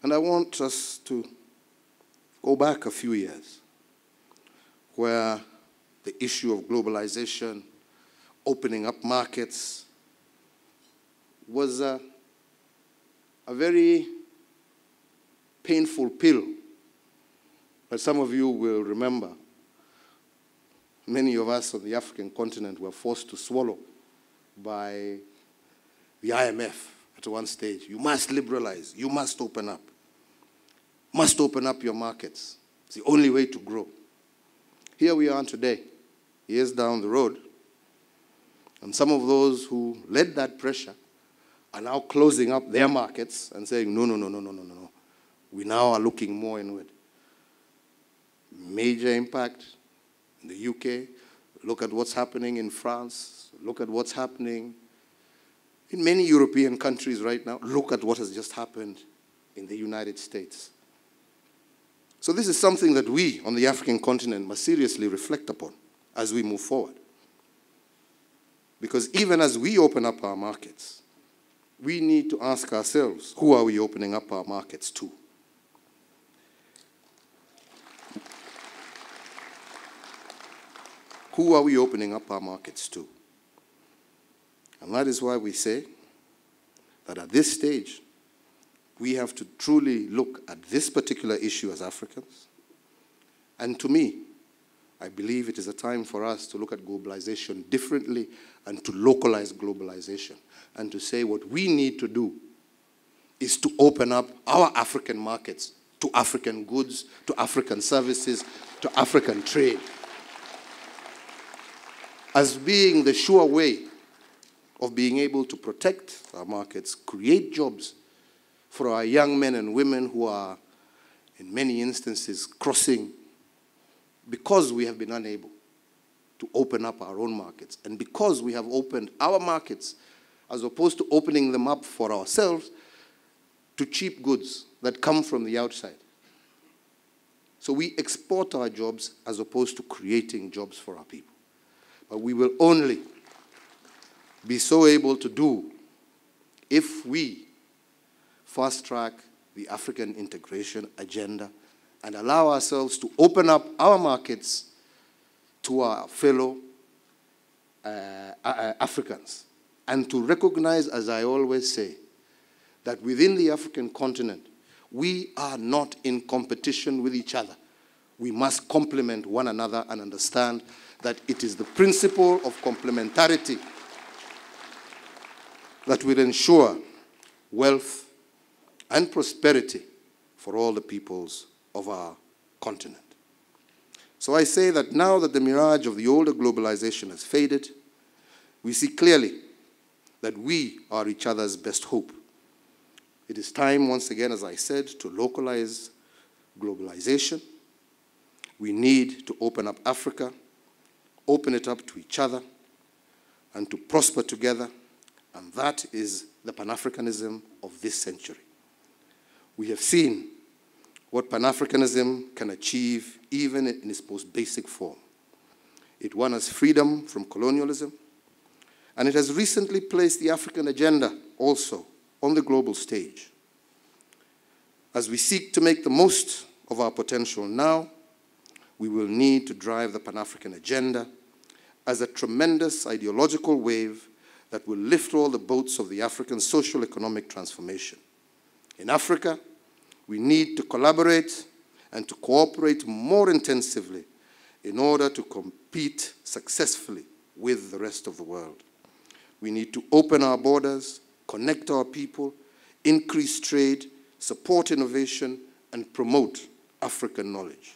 And I want us to go back a few years, where the issue of globalization, opening up markets, was a very painful pill that some of you will remember. Many of us on the African continent were forced to swallow by the IMF at one stage. You must liberalize. You must open up. Must open up your markets. It's the only way to grow. Here we are today, years down the road, and some of those who led that pressure are now closing up their markets and saying, no, no, no, no, no, no, no. We now are looking more inward. Major impact in the UK. Look at what's happening in France. Look at what's happening in many European countries right now. Look at what has just happened in the United States. So this is something that we on the African continent must seriously reflect upon as we move forward. Because even as we open up our markets, we need to ask ourselves, who are we opening up our markets to? Who are we opening up our markets to? And that is why we say that at this stage, we have to truly look at this particular issue as Africans. And to me, I believe it is a time for us to look at globalization differently and to localize globalization and to say what we need to do is to open up our African markets to African goods, to African services, to African trade, as being the sure way of being able to protect our markets, create jobs for our young men and women who are, in many instances, crossing because we have been unable to open up our own markets. And because we have opened our markets, as opposed to opening them up for ourselves, to cheap goods that come from the outside. So we export our jobs as opposed to creating jobs for our people. But we will only be so able to do if we fast-track the African integration agenda and allow ourselves to open up our markets to our fellow Africans, and to recognize, as I always say, that within the African continent, we are not in competition with each other. We must complement one another and understand that it is the principle of complementarity that will ensure wealth and prosperity for all the peoples of our continent. So I say that now that the mirage of the older globalization has faded, we see clearly that we are each other's best hope. It is time, once again, as I said, to localize globalization. We need to open up Africa, open it up to each other, and to prosper together. And that is the Pan-Africanism of this century. We have seen what Pan-Africanism can achieve even in its most basic form. It won us freedom from colonialism, and it has recently placed the African agenda also on the global stage. As we seek to make the most of our potential now, we will need to drive the Pan-African agenda as a tremendous ideological wave that will lift all the boats of the African social-economic transformation. In Africa, we need to collaborate and to cooperate more intensively in order to compete successfully with the rest of the world. We need to open our borders, connect our people, increase trade, support innovation, and promote African knowledge.